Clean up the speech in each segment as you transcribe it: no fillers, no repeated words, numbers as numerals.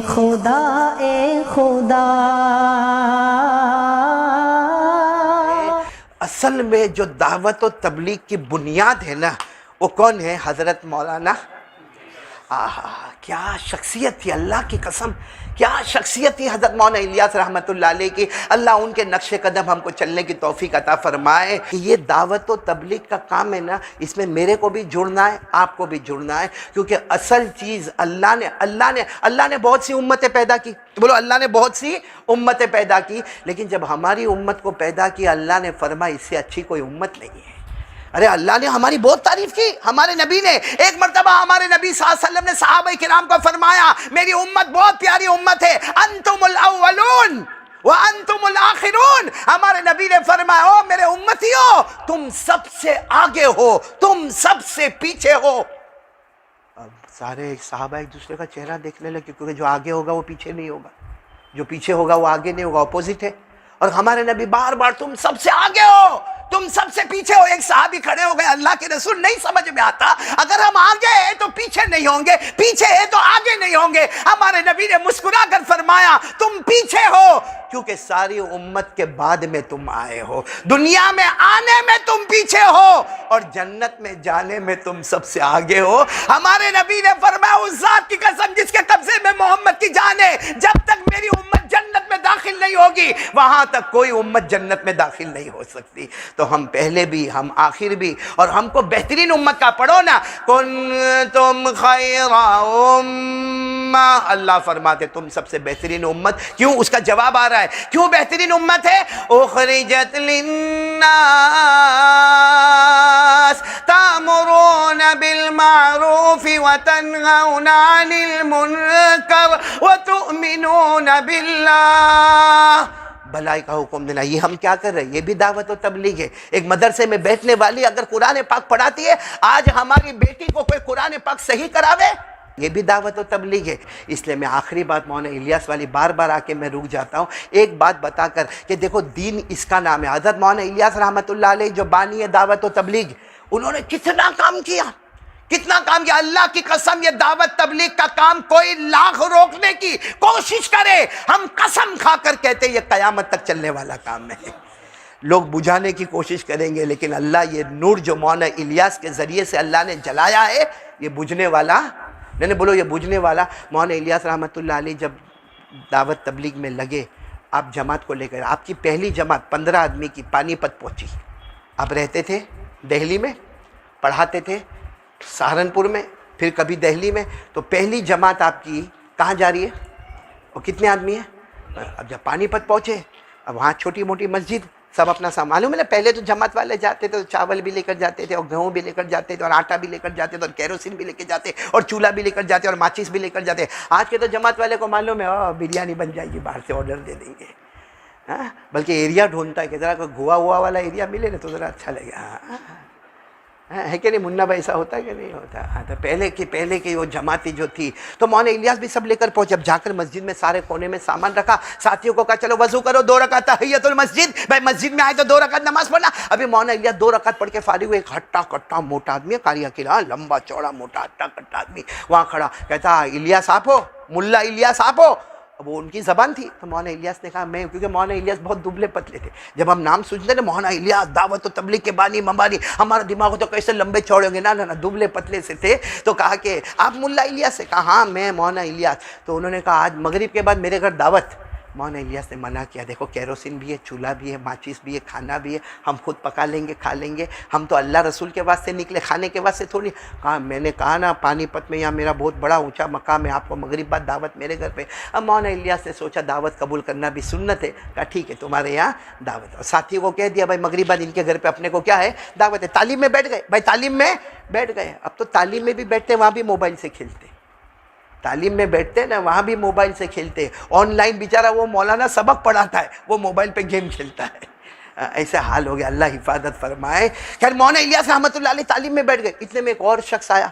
خدا اے خدا۔ اصل میں جو دعوت و تبلیغ کی بنیاد ہے نا، وہ کون ہے؟ حضرت مولانا۔ کیا شخصیت تھی، اللہ کی قسم کیا شخصیت تھی حضرت مولانا الیاس رحمۃ اللہ علیہ کی۔ اللہ ان کے نقش قدم ہم کو چلنے کی توفیق عطا فرمائے۔ کہ یہ دعوت و تبلیغ کا کام ہے نا، اس میں میرے کو بھی جڑنا ہے، آپ کو بھی جڑنا ہے، کیونکہ اصل چیز اللہ نے بہت سی امتیں پیدا کی۔ بولو اللہ نے بہت سی امتیں پیدا کی، لیکن جب ہماری امت کو پیدا کی اللہ نے فرمایا اس سے اچھی کوئی امت نہیں ہے۔ ارے اللہ نے ہماری بہت تعریف کی، ہمارے نبی نے ایک مرتبہ ہمارے نبی صلی اللہ علیہ وسلم نے صحابہ کرام کو فرمایا میری امت بہت پیاری امت ہے، انتم الاولون وانتم الاخرون۔ ہمارے نبی نے فرمایا او میرے امتیو، تم سب سے آگے ہو، تم سب سے پیچھے ہو۔ اب سارے صحابہ ایک دوسرے کا چہرہ دیکھنے لگے، کیونکہ جو آگے ہوگا وہ پیچھے نہیں ہوگا، جو پیچھے ہوگا وہ آگے نہیں ہوگا، اپوزٹ ہے۔ اور ہمارے نبی بار بار تم سب سے آگے ہو، تم سب سے پیچھے ہو۔ ایک صحابی کھڑے ہو گئے، اللہ کے رسول نہیں سمجھ میں آتا، اگر ہم آگے ہیں تو پیچھے نہیں ہوں گے، پیچھے ہیں تو آگے نہیں ہوں گے۔ ہمارے نبی نے مسکرا کر فرمایا تم پیچھے ہو کیونکہ ساری امت کے بعد میں تم آئے ہو، دنیا میں آنے میں تم پیچھے ہو اور جنت میں جانے میں تم سب سے آگے ہو۔ ہمارے نبی نے فرمایا اس ذات کی قسم جس کے قبضے میں محمد کی جان ہے، جب تک میری امت جنت میں داخل نہیں ہوگی وہاں تک کوئی امت جنت میں داخل نہیں ہو سکتی۔ تو ہم پہلے بھی، ہم آخر بھی، اور ہم کو بہترین امت کا پڑھو نا، کنتم خیر امہ، اللہ فرماتے تم سب سے بہترین امت۔ کیوں؟ اس کا جواب آ رہا ہے، کیوں بہترین امت ہے؟ اخرجت للناس تأمرون بالمعروف وتنہون عن المنکر وتؤمنون باللہ۔ بھلائی کا حکم دینا، یہ ہم کیا کر رہے ہیں؟ یہ بھی دعوت و تبلیغ ہے۔ ایک مدرسے میں بیٹھنے والی اگر قرآن پاک پڑھاتی ہے، آج ہماری بیٹی کو کوئی قرآن پاک صحیح کراوے، یہ بھی دعوت و تبلیغ ہے۔ اس لیے میں آخری بات مولانا الیاس والی بار بار آ کے میں رک جاتا ہوں، ایک بات بتا کر کہ دیکھو دین اس کا نام ہے۔ حضرت مولانا الیاس رحمۃ اللہ علیہ جو بانی ہے دعوت و تبلیغ، انہوں نے کتنا کام کیا، کتنا کام کیا۔ اللہ کی قسم یہ دعوت تبلیغ کا کام کوئی لاکھ روکنے کی کوشش کرے، ہم قسم کھا کر کہتے ہیں یہ قیامت تک چلنے والا کام ہے۔ لوگ بجھانے کی کوشش کریں گے لیکن اللہ یہ نور جو مولانا الیاس کے ذریعے سے اللہ نے جلایا ہے یہ بجھنے والا نہیں۔ بولو یہ بجھنے والا۔ مولانا الیاس رحمۃ اللہ علیہ جب دعوت تبلیغ میں لگے، آپ جماعت کو لے کر، آپ کی پہلی جماعت 15 آدمی کی پانی پت پہنچی۔ آپ رہتے تھے دہلی میں، پڑھاتے تھے سہارنپور میں، پھر کبھی دہلی میں، تو پہلی جماعت آپ کی کہاں جا رہی ہے اور کتنے آدمی ہیں؟ اب جب پانی پت پہنچے، اب وہاں چھوٹی موٹی مسجد، سب اپنا سامان، معلوم ہے نا پہلے تو جماعت والے جاتے تھے تو چاول بھی لے کر جاتے تھے اور گیہوں بھی لے کر جاتے تھے اور آٹا بھی لے کر جاتے تھے اور کیروسین بھی لے کے جاتے اور چولہا بھی لے کر جاتے اور ماچس بھی لے کر جاتے۔ آج کے تو جماعت والے کو معلوم ہے بریانی بن جائے گی، باہر سے آرڈر دے دیں گے، بلکہ ایریا ڈھونڈتا ہے کہ ذرا کوئی گوا ہوا والا ایریا ملے نا تو ذرا اچھا لگے۔ ہے کہ نہیں منا بھائی؟ ایسا ہوتا ہے کہ نہیں ہوتا؟ تو پہلے کی وہ جماعتی جو تھی تو مولانا الیاس بھی سب لے کر پہنچے۔ اب جا کر مسجد میں سارے کونے میں سامان رکھا، ساتھیوں کو کہا چلو وضو کرو، 2 رکعت تحیۃ المسجد، بھائی مسجد میں آئے تو 2 رکعت نماز پڑھنا۔ ابھی مولانا الیاس 2 رکعت پڑھ کے فارغ ہوئے، ایک ہٹا کٹا موٹا آدمی ہے، قاری اکیلا، لمبا چوڑا موٹا ہٹا کٹا آدمی وہاں کھڑا، کہتا الیاس آپ ہو؟ ملا الیاس آپ ہو؟ اب وہ ان کی زبان تھی تو مولانا الیاس نے کہا میں، کیونکہ مولانا الیاس بہت دبلے پتلے تھے۔ جب ہم نام سنتے نا مولانا الیاس دعوت و تبلیغ کے بانی مبانی، ہمارا دماغ تو کیسے لمبے چوڑے ہوں گے، نا دبلے پتلے سے تھے۔ تو کہا کہ آپ ملا الیاس سے؟ کہا ہاں میں مولانا الیاس۔ تو انہوں نے کہا آج مغرب کے بعد میرے گھر دعوت۔ مولانا الیاس نے منع کیا، دیکھو کیروسین بھی ہے، چولہا بھی ہے، ماچس بھی ہے، کھانا بھی ہے، ہم خود پکا لیں گے، کھا لیں گے، ہم تو اللہ رسول کے واسطے نکلے، کھانے کے واسطے تھوڑی۔ کہا میں نے کہا نا پانی پت میں یہاں میرا بہت بڑا اونچا مقام ہے، آپ کو مغرب بعد دعوت میرے گھر پہ۔ اب مولانا الیاس نے سوچا دعوت قبول کرنا بھی سنت ہے، کہا ٹھیک ہے تمہارے یہاں دعوت۔ اور ساتھی کو کہہ دیا بھائی مغرب بعد ان کے گھر پہ اپنے کو کیا ہے دعوت ہے۔ تعلیم میں بیٹھ گئے بھائی، تعلیم میں بیٹھ گئے۔ اب تو تعلیم میں بھی بیٹھتے وہاں بھی موبائل سے کھیلتے، تعلیم میں بیٹھتے نا وہاں بھی موبائل سے کھیلتے، آن لائن بیچارہ وہ مولانا سبق پڑھاتا ہے وہ موبائل پہ گیم کھیلتا ہے۔ ایسا حال ہو گیا، اللہ حفاظت فرمائے۔ خیر مولانا الیاس رحمۃ اللہ علیہ تعلیم میں بیٹھ گئے، اتنے میں ایک اور شخص آیا،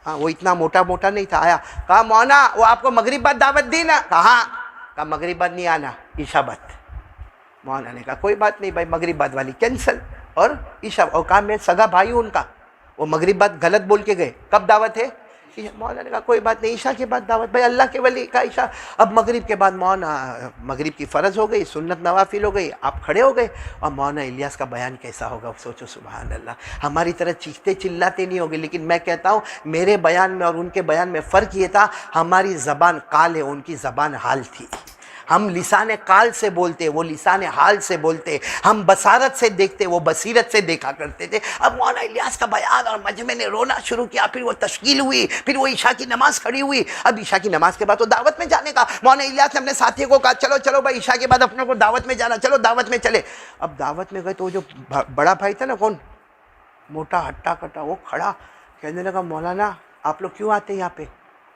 وہ اتنا موٹا نہیں تھا، آیا، کہا مولانا وہ آپ کو مغرب بعد دعوت دی نا؟ کہا مغرب بعد نہیں آنا، عشاء بعد۔ مولانا نے کہا کوئی بات نہیں بھائی مغرب بعد والی کینسل اور عشاء، اور کہا میں سگا بھائی ہوں ان کا، وہ مغرب بعد غلط بول کے گئے، کب دعوت ہے؟ مولانا نے کہا کوئی بات نہیں، عشاء کے بعد دعوت. بھائی اللہ کے ولی کا عشاء. اب مغرب کے بعد مولانا مغرب کی فرض ہو گئی، سنت نوافل ہو گئی، آپ کھڑے ہو گئے. اور مولانا الیاس کا بیان کیسا ہوگا سوچو. سبحان اللہ. ہماری طرح چیختے چلاتے نہیں ہوگے، لیکن میں کہتا ہوں میرے بیان میں اور ان کے بیان میں فرق یہ تھا، ہماری زبان قال ہے، ان کی زبان حال تھی. ہم لسان قال سے بولتے، وہ لسان حال سے بولتے. ہم بصارت سے دیکھتے، وہ بصیرت سے دیکھا کرتے تھے. اب مولانا الیاس کا بیان اور مجمع نے رونا شروع کیا. پھر وہ تشکیل ہوئی، پھر وہ عشاء کی نماز کھڑی ہوئی. اب عشاء کی نماز کے بعد تو دعوت میں جانے کا. مولانا الیاس نے اپنے ساتھیوں کو کہا چلو چلو بھائی عشاء کے بعد اپنے کو دعوت میں جانا، چلو دعوت میں چلے. اب دعوت میں گئے تو وہ جو بڑا بھائی تھا نا، کون موٹا ہٹا کٹا، وہ کھڑا کہنے لگا مولانا آپ لوگ کیوں آتے ہیں یہاں پہ؟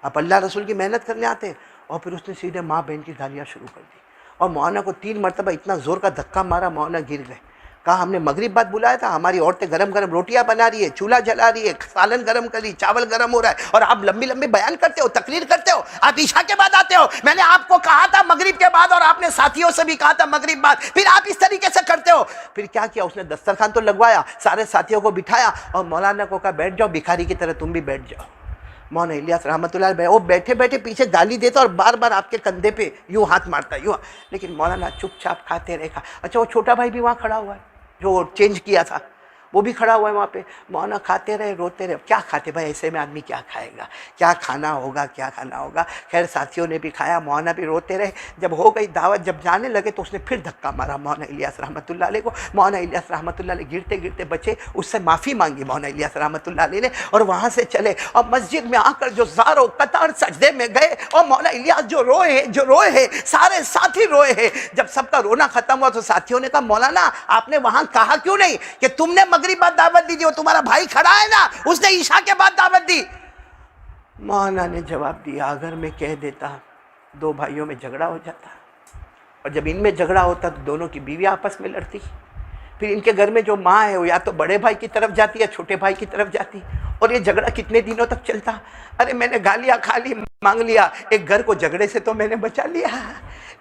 آپ اللہ رسول کی محنت کرنے آتے ہیں؟ اور پھر اس نے سیدھے ماں بہن کی گالیاں شروع کر دی. اور مولانا کو 3 مرتبہ اتنا زور کا دھکا مارا، مولانا گر گئے. کہا ہم نے مغرب بعد بلایا تھا، ہماری عورتیں گرم گرم روٹیاں بنا رہی ہے، چولہا جلا رہی ہے، سالن گرم کر رہی، چاول گرم ہو رہا ہے، اور آپ لمبی لمبی بیان کرتے ہو، تقریر کرتے ہو. آپ عشاء کے بعد آتے ہو. میں نے آپ کو کہا تھا مغرب کے بعد، اور آپ نے ساتھیوں سے بھی کہا تھا مغرب بعد، پھر آپ اس طریقے سے کرتے ہو. پھر کیا کیا اس نے؟ دسترخوان تو لگوایا، سارے ساتھیوں کو بٹھایا، اور مولانا کو کہا بیٹھ جاؤ بھکاری کی طرح، تم بھی بیٹھ جاؤ. مولانا الیاس رحمۃ اللہ علیہ وہ بیٹھے بیٹھے پیچھے گالی دیتا اور بار بار آپ کے کندھے پہ یوں ہاتھ مارتا یوں. لیکن مولانا چپ چاپ کھاتے رہے. اچھا وہ چھوٹا بھائی بھی وہاں کھڑا ہوا ہے جو چینج کیا تھا، وہ بھی کھڑا ہوا ہے وہاں پہ. مولانا کھاتے رہے، روتے رہے. کیا کھاتے بھائی، ایسے میں آدمی کیا کھائے گا، کیا کھانا ہوگا، کیا کھانا ہوگا. خیر ساتھیوں نے بھی کھایا، مولانا بھی روتے رہے. جب ہو گئی دعوت، جب جانے لگے تو اس نے پھر دھکا مارا مولانا الیاس رحمۃ اللہ علیہ کو. مولانا الیاس رحمۃ اللہ علیہ گرتے گرتے بچے، اس سے معافی مانگی مولانا الیاس رحمۃ اللہ علیہ نے، اور وہاں سے چلے. اور مسجد میں آ کر جو زار و قطار سجدے میں گئے، اور مولانا الیاس جو روئے ہیں، سارے ساتھی روئے ہیں. جب سب کا رونا ختم ہوا تو ساتھیوں نے کہا مولانا آپ نے وہاں کہا کیوں نہیں کہ تم نے مغرب بعد دعوت دی تھی، وہ تمہارا بھائی کھڑا ہے نا، اس نے عشاء کے بعد دعوت دی. مولانا نے جواب دیا اگر میں کہہ دیتا 2 بھائیوں میں جھگڑا ہو جاتا، اور جب ان میں جھگڑا ہوتا تو دونوں کی بیوی آپس میں لڑتی. پھر ان کے گھر میں جو ماں ہے وہ یا تو بڑے بھائی کی طرف جاتی یا چھوٹے بھائی کی طرف جاتی، اور یہ جھگڑا کتنے دنوں تک چلتا. ارے میں نے گالیاں کھا لی، مانگ لیا، ایک گھر کو جھگڑے سے تو میں نے بچا لیا،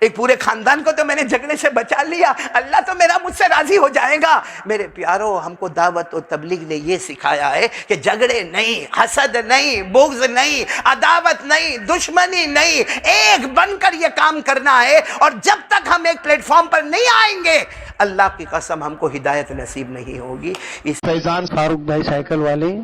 ایک پورے خاندان کو تو میں نے جھگڑے سے بچا لیا، اللہ تو میرا مجھ سے راضی ہو جائے گا. میرے پیارو، ہم کو دعوت و تبلیغ نے یہ سکھایا ہے کہ جھگڑے نہیں، حسد نہیں، بغض نہیں، عداوت نہیں، دشمنی نہیں، ایک بن کر یہ کام کرنا ہے. اور جب تک ہم ایک پلیٹ فارم پر نہیں آئیں گے، اللہ کی قسم ہم کو ہدایت نصیب نہیں ہوگی. فیضان فاروق بھائی سائیکل والے